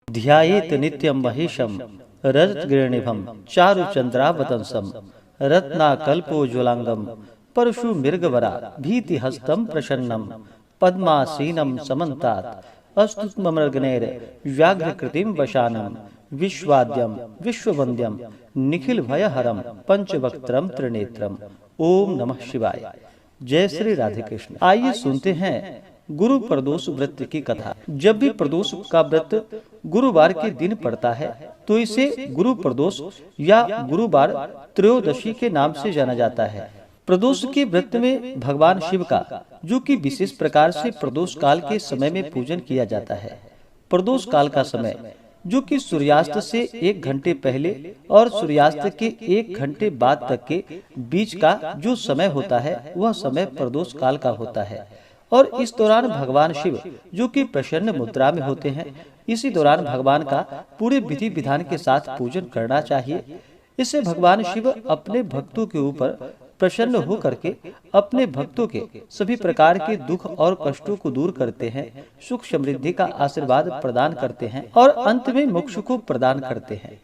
ध्यायेत नित्यं महेशं रजतगिरिनिभं चारुचन्द्रावतंसं रत्नाकल्पोज्ज्वलांगं परशुमृगवरा भीतिहस्तं प्रसन्नं पद्मासीनं समन्तात् अस्तुत्ममृगनैर्व्याघ्रकृतिं वशानं विश्वाद्यं विश्ववन्द्यं निखिलभयहरं पंचवक्त्रं त्रिनेत्रम्। ओम नमः शिवाय। जय श्री राधे कृष्ण। आइए सुनते हैं गुरु प्रदोष व्रत की कथा। जब भी प्रदोष का व्रत गुरुवार के दिन पड़ता है तो इसे गुरु प्रदोष या गुरुवार त्रयोदशी के नाम से जाना जाता है। प्रदोष के व्रत में भगवान शिव का जो कि विशेष प्रकार से प्रदोष काल के समय में पूजन किया जाता है। प्रदोष काल का समय जो कि सूर्यास्त से 1 घंटे पहले और सूर्यास्त के 1 घंटे बाद तक के बीच का जो समय होता है वह समय प्रदोष काल का होता है। और इस दौरान भगवान शिव जो कि प्रसन्न मुद्रा में होते हैं, इसी दौरान भगवान का पूरे विधि विधान के साथ पूजन करना चाहिए। इससे भगवान शिव अपने भक्तों के ऊपर प्रसन्न होकर के अपने भक्तों के सभी प्रकार के दुख और कष्टों को दूर करते हैं, सुख समृद्धि का आशीर्वाद प्रदान करते हैं और अंत में मोक्ष को प्रदान करते हैं।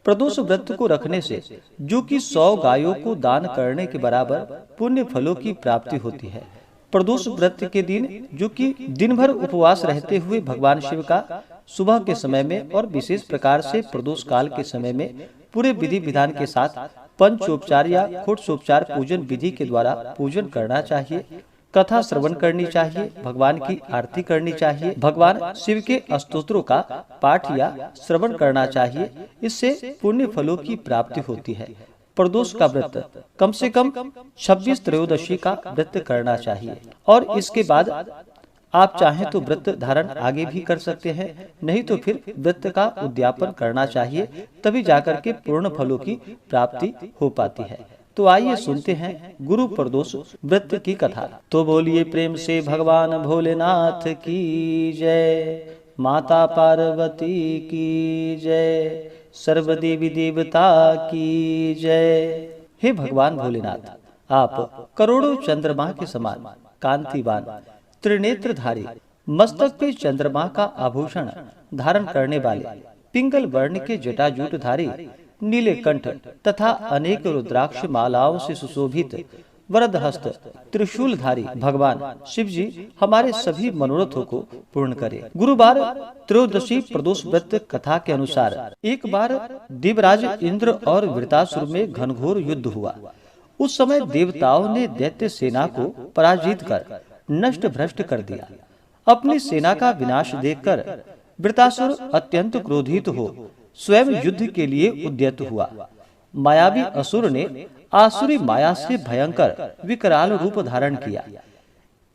प्रदोष व्रत को रखने से जो कि 100 गायों को दान करने के बराबर पुण्य फलों की प्राप्ति होती है। प्रदोष व्रत के दिन जो कि दिन भर उपवास रहते हुए भगवान शिव का सुबह के समय में और विशेष प्रकार से प्रदोष काल के समय में पूरे विधि विधान के साथ पंचोपचार या खोटोपचार पूजन विधि के द्वारा पूजन करना चाहिए। कथा श्रवण करनी चाहिए, भगवान की आरती करनी चाहिए, भगवान शिव के स्तोत्रों का पाठ या श्रवण करना चाहिए। इससे पुण्य फलों की प्राप्ति होती है। प्रदोष का व्रत कम से कम 26 त्रयोदशी का व्रत करना चाहिए और इसके बाद आप चाहें तो व्रत धारण आगे भी कर सकते हैं, नहीं तो फिर व्रत का उद्यापन करना चाहिए, तभी जाकर के पूर्ण फलों की प्राप्ति हो पाती है। तो आइए सुनते हैं गुरु प्रदोष व्रत की कथा। तो बोलिए प्रेम से भगवान भोलेनाथ की जय, माता पार्वती की जय, सर्व देवी देवता की जय। हे भगवान भोलेनाथ, आप करोड़ों चंद्रमा के समान कांतिवान त्रिनेत्रधारी, मस्तक पे चंद्रमा का आभूषण धारण करने वाले, पिंगल वर्ण के जटाजूटधारी, नीले कंठ तथा अनेक रुद्राक्ष मालाओं से सुशोभित वरदहस्त त्रिशूलधारी भगवान शिव जी हमारे सभी मनोरथों को पूर्ण करे। गुरुवार त्रयोदशी प्रदोष व्रत कथा के अनुसार एक बार देवराज इंद्र और वृतासुर में घनघोर युद्ध हुआ। उस समय देवताओं ने दैत्य सेना को पराजित कर नष्ट भ्रष्ट कर दिया। अपनी सेना का विनाश देखकर वृतासुर अत्यंत क्रोधित हो स्वयं युद्ध के लिए उद्यत हुआ। मायावी असुर ने आसुरी माया से भयंकर विकराल रूप धारण किया।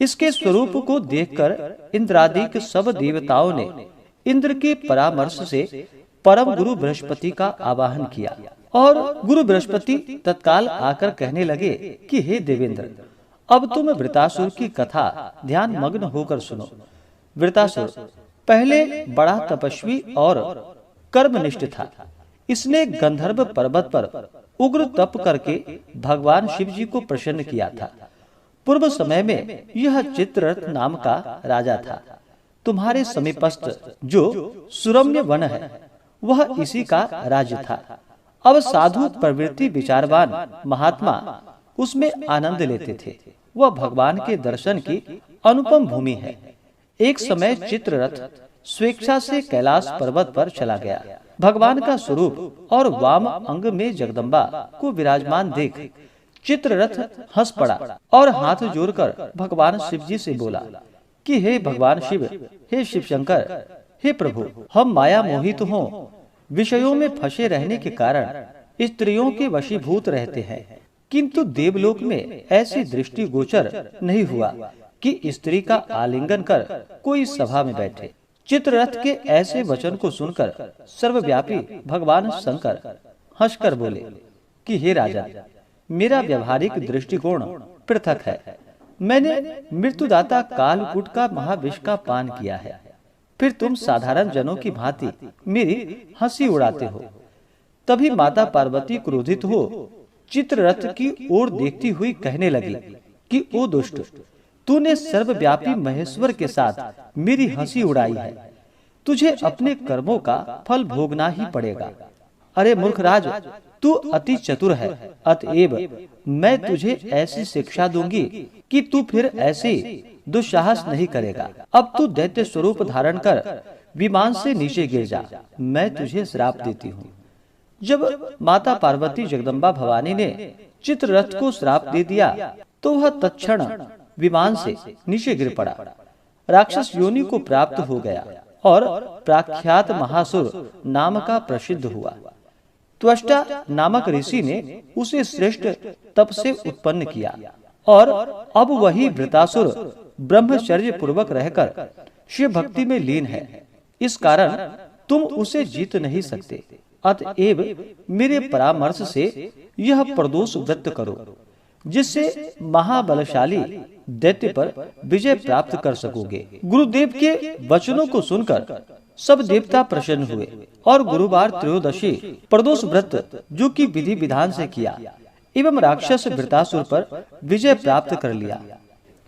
इसके स्वरूप को देखकर इंद्रादिक सब देवताओं ने इंद्र के परामर्श से परम गुरु बृहस्पति का आवाहन किया और गुरु बृहस्पति तत्काल आकर कहने लगे कि हे देवेंद्र, अब तुम वृतासुर की कथा ध्यान मग्न होकर सुनो। वृतासुर पहले बड़ा तपस्वी और कर्मनिष्ठ था। इसने गंधर्व पर्वत पर उग्र तप करके भगवान शिव जी को प्रसन्न किया था। पूर्व समय में यह चित्ररथ नाम का राजा था। तुम्हारे समीपस्थ जो सुरम्य वन है वह इसी का राज्य था। अब साधु प्रवृत्ति विचारवान महात्मा उसमें आनंद लेते थे। वह भगवान के दर्शन की अनुपम भूमि है। एक समय चित्ररथ स्वेच्छा से कैलाश पर्वत पर चला गया। भगवान का स्वरूप और वाम अंग में जगदम्बा को विराजमान देख चित्ररथ हंस पड़ा और हाथ जोड़कर भगवान शिव जी से बोला कि हे भगवान शिव, हे शिव शंकर, हे प्रभु, हम माया मोहित हों विषयों में फंसे रहने के कारण स्त्रियों के वशीभूत रहते हैं, किंतु देवलोक में ऐसी दृष्टि गोचर नहीं हुआ कि स्त्री का आलिंगन कर कोई सभा में बैठे। चित्ररथ के ऐसे वचन को सुनकर सर्वव्यापी भगवान शंकर हंसकर बोले कि हे राजा, मेरा व्यवहारिक दृष्टिकोण पृथक है। मैंने मृत्युदाता कालकूट का महाविष का पान किया है, फिर तुम साधारण जनों की भांति मेरी हंसी उड़ाते हो। तभी माता पार्वती क्रोधित हो चित्ररथ की ओर देखती हुई कहने लगी कि ओ दुष्ट, तूने सर्वव्यापी महेश्वर के साथ मेरी हंसी उड़ाई है। तुझे अपने कर्मों का फल भोगना ही पड़ेगा। अरे मूर्खराज, तू अति चतुर है, अतएव मैं तुझे ऐसी शिक्षा दूंगी कि तू फिर ऐसे दुस्साहस नहीं करेगा। अब तू दैत्य स्वरूप धारण कर विमान से नीचे गिर जा, मैं तुझे श्राप देती हूँ। जब माता पार्वती जगदम्बा भवानी ने चित्ररथ को श्राप दे दिया तो वह तत्क्षण विमान से नीचे गिर पड़ा, राक्षस योनि को प्राप्त हो गया और प्रख्यात महासुर नाम का प्रसिद्ध हुआ। त्वष्टा नामक ऋषि ने उसे श्रेष्ठ तप से उत्पन्न किया और अब वही वृतासुर ब्रह्मचर्य पूर्वक रहकर शिव भक्ति में लीन है। इस कारण तुम उसे जीत नहीं सकते। अतएव मेरे परामर्श से यह प्रदोष व्रत करो, जिससे महाबलशाली दैत्य पर विजय प्राप्त कर सकोगे। गुरुदेव के वचनों को सुनकर सब देवता प्रसन्न हुए और गुरुवार त्रयोदशी प्रदोष व्रत जो कि विधि विधान से किया एवं राक्षस वृतासुर पर विजय प्राप्त कर लिया।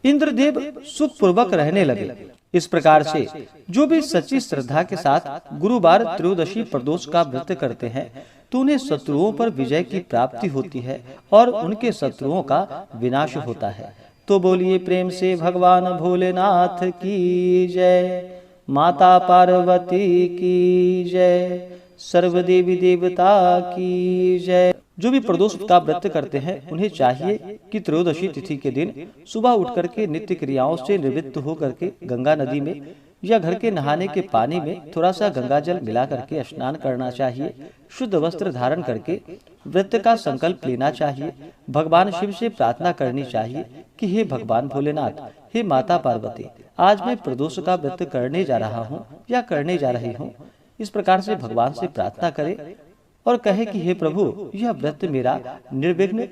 इंद्रदेव सुख पूर्वक रहने लगे। इस प्रकार से जो भी सच्ची श्रद्धा के साथ गुरुवार त्रयोदशी प्रदोष का व्रत करते हैं तो उन्हें शत्रुओं पर विजय की प्राप्ति होती है और उनके शत्रुओं का विनाश होता है। तो बोलिए प्रेम से भगवान भोलेनाथ की जय, माता पार्वती की जय, सर्व देवी देवता की जय। जो भी प्रदोष का व्रत करते हैं उन्हें चाहिए कि त्रयोदशी तिथि के दिन सुबह उठ करके नित्य क्रियाओं से निवृत्त हो करके गंगा नदी में या घर के नहाने के पानी में थोड़ा सा गंगा जल मिला करके स्नान करना चाहिए। शुद्ध वस्त्र धारण करके व्रत का संकल्प लेना चाहिए। भगवान शिव से प्रार्थना करनी चाहिए कि हे भगवान भोलेनाथ, हे माता पार्वती, आज मैं प्रदोष का व्रत करने जा रहा हूँ या करने जा रही हूँ। इस प्रकार से भगवान से प्रार्थना करे और कहे कि हे प्रभु, यह व्रत मेरा निर्विघ्न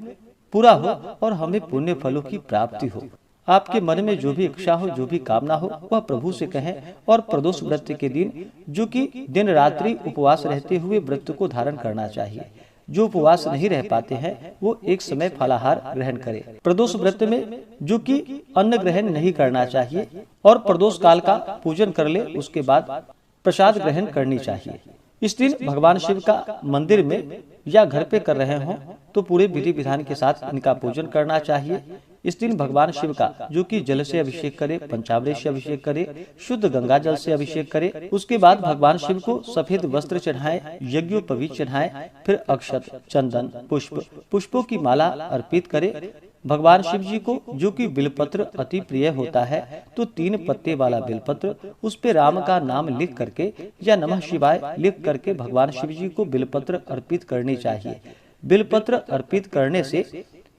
पूरा हो और हमें पुण्य फलों की प्राप्ति हो। आपके मन में जो भी इच्छा हो, जो भी कामना हो, वह प्रभु से कहें। और प्रदोष व्रत के दिन जो कि दिन रात्रि उपवास रहते हुए व्रत को धारण करना चाहिए। जो उपवास नहीं रह पाते हैं वो एक समय फलाहार ग्रहण करें। प्रदोष व्रत में जो कि अन्न ग्रहण नहीं करना चाहिए और प्रदोष काल का पूजन कर ले, उसके बाद प्रसाद ग्रहण करनी चाहिए। इस दिन भगवान शिव का मंदिर में या घर पे कर रहे हों तो पूरे विधि विधान के साथ इनका पूजन करना चाहिए। इस दिन भगवान शिव का जो कि जल से अभिषेक करे, पंचामृत से अभिषेक करे, शुद्ध गंगा जल से अभिषेक करे। उसके बाद भगवान शिव को सफेद वस्त्र चढ़ाएं, यज्ञोपवीत चढ़ाएं, फिर अक्षत, चंदन, पुष्पों की माला अर्पित करे। भगवान शिव जी को जो कि बिलपत्र अति प्रिय होता है तो 3 पत्ते वाला बिलपत्र, उस पे राम का नाम लिख करके या नमः शिवाय लिख करके भगवान शिव जी को बिलपत्र अर्पित करनी चाहिए। बिलपत्र अर्पित करने से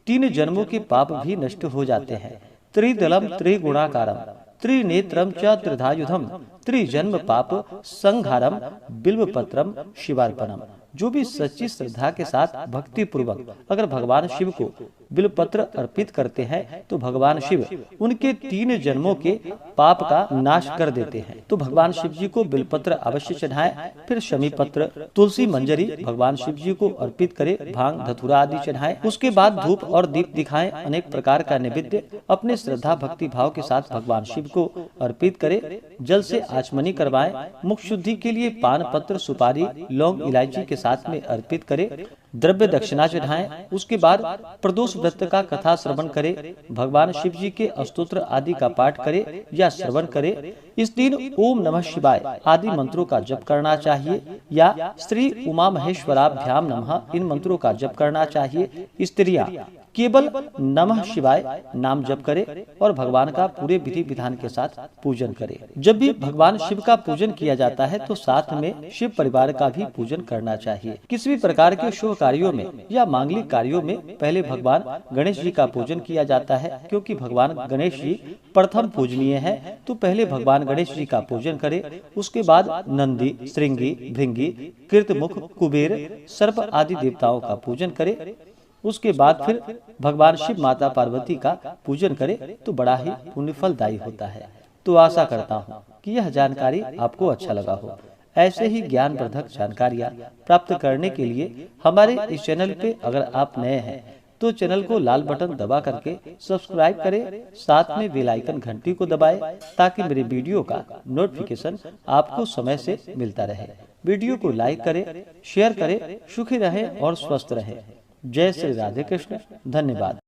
3 जन्मों के पाप भी नष्ट हो जाते हैं। त्रिदलम त्रिगुणाकारम त्रिनेत्रम च त्रिधायुधम त्रिजन्म पाप संहारम बिल्वपत्रम शिवार्पणम। जो भी सच्ची श्रद्धा के साथ भक्ति पूर्वक अगर भगवान शिव को बिलपत्र अर्पित करते हैं तो भगवान शिव उनके 3 जन्मों के पाप का नाश कर देते हैं। तो भगवान शिव जी को बिलपत्र अवश्य चढ़ाएं, फिर शमी पत्र, तुलसी मंजरी भगवान शिव जी को अर्पित करे, भांग धतूरा आदि चढ़ाएं। उसके बाद धूप और दीप दिखाएं, अनेक प्रकार का नैवेद्य अपने श्रद्धा भक्ति भाव के साथ भगवान शिव को अर्पित करे। जल से आचमनी करवाएं। मुख शुद्धि के लिए पान पत्र, सुपारी, लौंग, इलायची के साथ में अर्पित करे। द्रव्य दक्षिणा चढ़ाएं। उसके बाद प्रदोष व्रत का कथा श्रवण करे, भगवान शिव जी के स्तोत्र आदि का पाठ करे या श्रवण करे। इस दिन ओम नमः शिवाय आदि मंत्रों का जप करना चाहिए या श्री उमा महेश्वराभ्याम नमः इन मंत्रों का जप करना चाहिए। स्त्रियां केवल नमः शिवाय नाम जप करे और भगवान का पूरे विधि विधान के साथ पूजन करे। जब भी भगवान शिव का पूजन किया जाता है तो साथ में शिव परिवार का भी पूजन करना चाहिए। किसी भी प्रकार के शुभ कार्यों में या मांगलिक कार्यों में पहले भगवान गणेश जी का पूजन किया जाता है, क्योंकि भगवान गणेश जी प्रथम पूजनीय है। तो पहले भगवान गणेश जी का पूजन करे, उसके बाद नंदी, श्रृंगी, भृंगी, कृतमुख, कुबेर, सर्प आदि देवताओं का पूजन करे। उसके बाद फिर भगवान शिव माता पार्वती का पूजन करे तो बड़ा ही पुण्य फलदायी होता है। तो आशा करता हूँ कि यह जानकारी आपको अच्छा लगा हो। ऐसे ही ज्ञानवर्धक जानकारियाँ प्राप्त करने के लिए हमारे इस चैनल पे अगर आप नए हैं तो चैनल को लाल बटन दबा करके सब्सक्राइब करें, साथ में बेल आइकन घंटी को दबाएं ताकि मेरे वीडियो का नोटिफिकेशन आपको समय से मिलता रहे। वीडियो को लाइक करें, शेयर करें। सुखी रहें और स्वस्थ रहें। जय श्री राधे कृष्ण। धन्यवाद।